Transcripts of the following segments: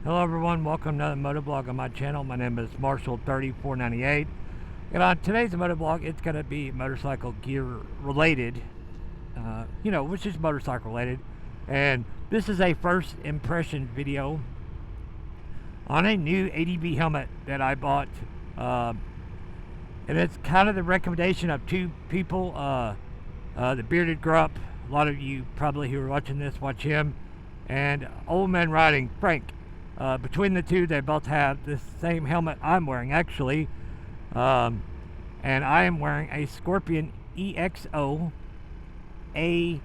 Hello everyone, welcome to another motovlog on my channel. My name is Marshall3498. And on today's motovlog, it's going to be motorcycle gear related. Which is motorcycle related. And this is a first impression video on a new ADB helmet that I bought. And it's kind of the recommendation of two people. The Bearded Grupp, a lot of you probably who are watching this watch him. And Old Man Riding, Frank. Between the two, they both have the same helmet I'm wearing, actually. And I am wearing a Scorpion EXO ADF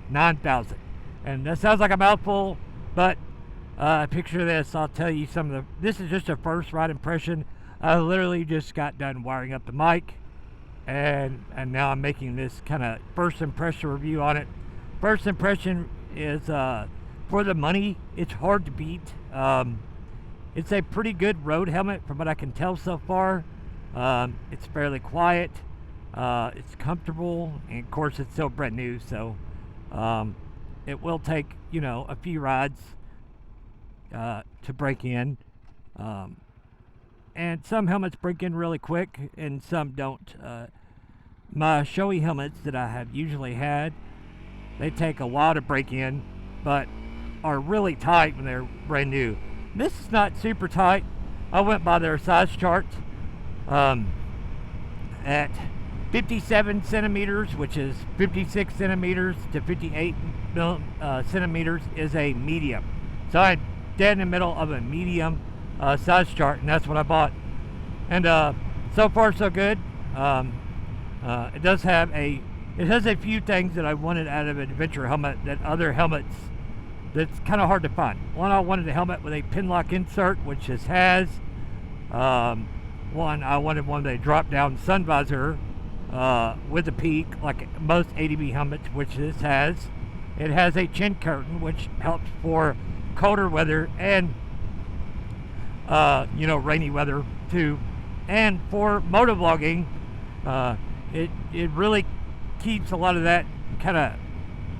9000. And that sounds like a mouthful, but picture this. I'll tell you some of the... This is just a first ride impression. I literally just got done wiring up the mic. And now I'm making this kind of first impression review on it. First impression is... for the money, it's hard to beat. It's a pretty good road helmet from what I can tell so far. It's fairly quiet. It's comfortable. And of course, it's still brand new. So it will take, a few rides to break in. And some helmets break in really quick and some don't. My Shoei helmets that I have usually had, they take a while to break in, but are really tight when they're brand new. This is not super tight. I went by their size chart at 57 centimeters, which is 56 centimeters to 58 centimeters is a medium. So I'm dead in the middle of a medium size chart, and that's what I bought. And so far so good. It has a few things that I wanted out of an adventure helmet that other helmets that's kind of hard to find. One, I wanted a helmet with a pin lock insert, which this has. One, I wanted one with a drop down sun visor with a peak, like most ADB helmets, which this has. It has a chin curtain, which helps for colder weather and rainy weather too. And for motovlogging, it really keeps a lot of that kind of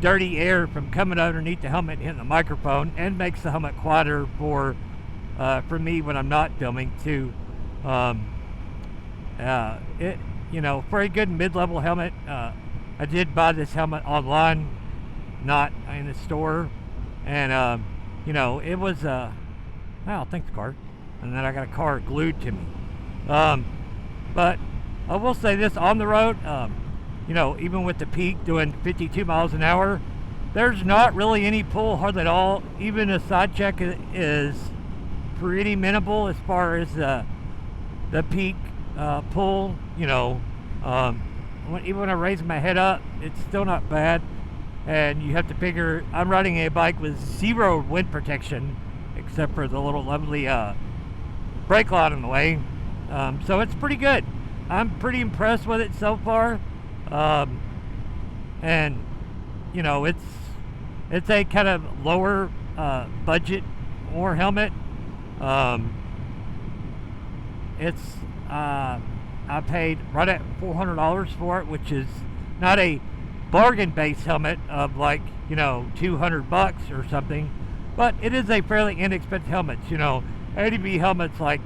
dirty air from coming underneath the helmet and hitting the microphone, and makes the helmet quieter for me when I'm not filming too. For a good mid-level helmet, I did buy this helmet online, not in the store, and it was thanks car, and then I got a car glued to me. But I will say this, on the road, even with the peak doing 52 miles an hour, there's not really any pull, hardly at all. Even the side check is pretty minimal as far as the peak pull. Even when I raise my head up, it's still not bad. And you have to figure, I'm riding a bike with zero wind protection, except for the little lovely brake light in the way. So it's pretty good. I'm pretty impressed with it so far. It's a kind of lower budget or helmet. I paid right at $400 for it, which is not a bargain based helmet of like $200 or something, but it is a fairly inexpensive helmet. ADB helmets, like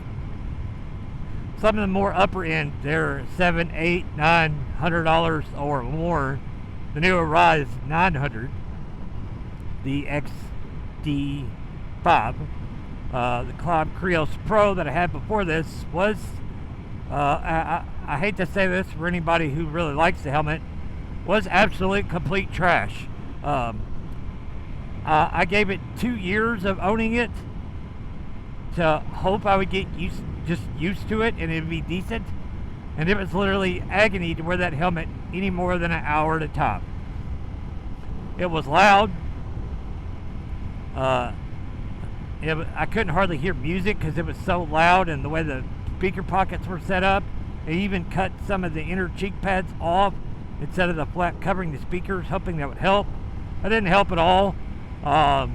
some of the more upper end, they're $700, $800, $900 or more. The newer Rise 900, the XD5, the Climb Krios Pro that I had before this was, I hate to say this for anybody who really likes the helmet, was absolute complete trash. I gave it 2 years of owning it to hope I would get used to it and it'd be decent, and it was literally agony to wear that helmet any more than an hour at a time. It was loud. I couldn't hardly hear music because it was so loud, and the way the speaker pockets were set up, they even cut some of the inner cheek pads off instead of the flap covering the speakers, hoping that would help. That didn't help at all. I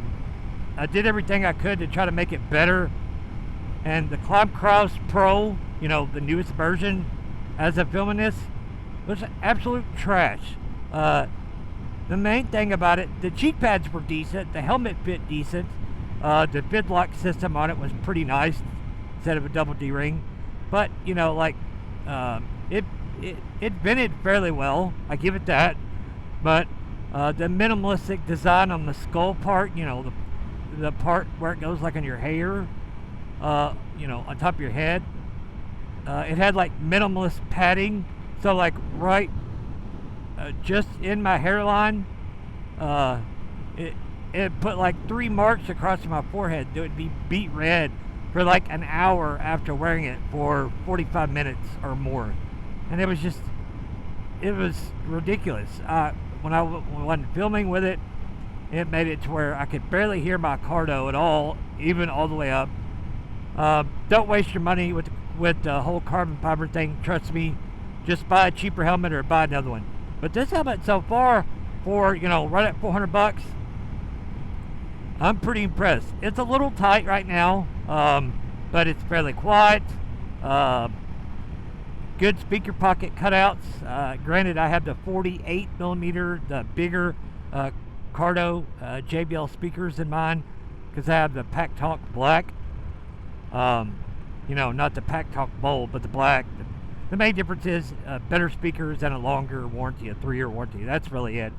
did everything I could to try to make it better. And the Climb Krios Pro, the newest version, as of filming this, was absolute trash. The main thing about it, the cheek pads were decent, the helmet fit decent, The bid lock system on it was pretty nice instead of a double D-ring. But, you know, like, it vented fairly well. I give it that. But the minimalistic design on the skull part, you know, the part where it goes like on your hair, you know, on top of your head, it had like minimalist padding. So like right just in my hairline, it put like 3 marks across my forehead that would be beet red for like an hour after wearing it for 45 minutes or more. And it was ridiculous. When I wasn't filming with it, it made it to where I could barely hear my cardo at all, even all the way up. Don't waste your money with the whole carbon fiber thing. Trust me, just buy a cheaper helmet or buy another one. But this helmet so far, for, you know, right at $400, I'm pretty impressed. It's a little tight right now, but it's fairly quiet. Good speaker pocket cutouts. Granted, I have the 48 millimeter, the bigger Cardo JBL speakers in mine, because I have the Pack Talk Black. You know, not the Pack Talk Bold, but the black. The main difference is better speakers and a longer warranty, a 3-year warranty. That's really it.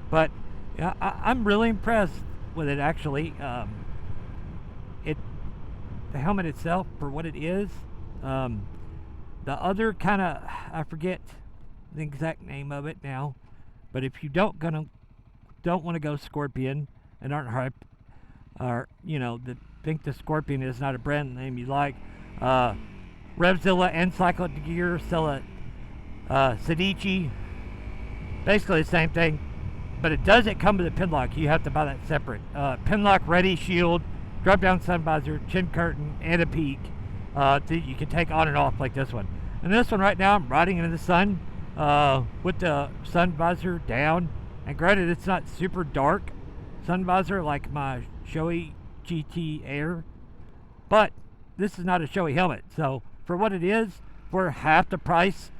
But yeah, I'm really impressed with it, actually. The helmet itself, for what it is. The other kind of, I forget the exact name of it now, but if you don't want to go Scorpion and aren't hype, or, you know, think the Scorpion is not a brand name you like, Revzilla and Cyclone Gear sell a Sedici, basically the same thing, but it doesn't come with a pin lock. You have to buy that separate. Pin lock ready, shield, drop down sun visor, chin curtain, and a peak that you can take on and off like this one. And this one right now, I'm riding into the sun with the sun visor down. And granted, it's not super dark sun visor like my Shoei GT Air, but this is not a Shoei helmet. So for what it is, for half the price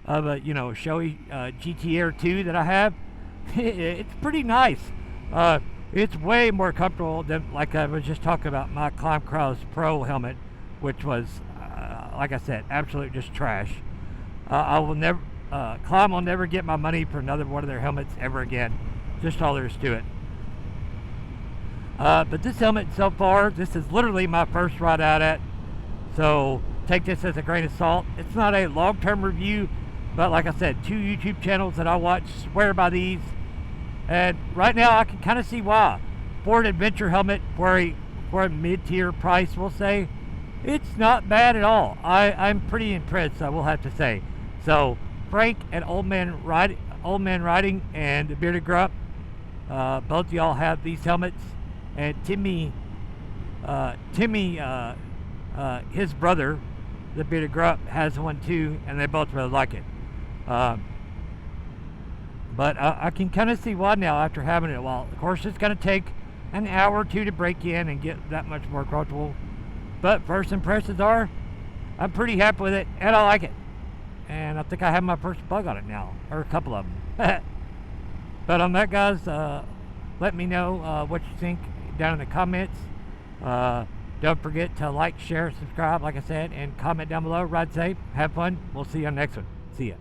of a, you know, Shoei GT Air 2 that I have, it's pretty nice. It's way more comfortable than, like I was just talking about, my Climb Cross Pro helmet, which was, like I said, absolute just trash. I will never, Climb will never get my money for another one of their helmets ever again. Just all there is to it. But this helmet so far, this is literally my first ride out at, so take this as a grain of salt. It's not a long-term review, but like I said, 2 YouTube channels that I watch swear by these, and right now I can kind of see why. For an adventure helmet, for a mid-tier price, we'll say, it's not bad at all. I'm pretty impressed, I will have to say. So Frank at Old Man Riding and the Bearded Grump, both of y'all have these helmets, and Timmy, his brother, the Bearded Grump, has one too, and they both really like it. But I can kind of see why now after having it a while. Of course, it's going to take an hour or 2 to break in and get that much more comfortable. But first impressions are, I'm pretty happy with it, and I like it. And I think I have my first bug on it now, or a couple of them. But on that, guys, let me know what you think down in the comments. Don't forget to like, share, subscribe, like I said, and comment down below. Ride safe, have fun. We'll see you on the next one. See ya.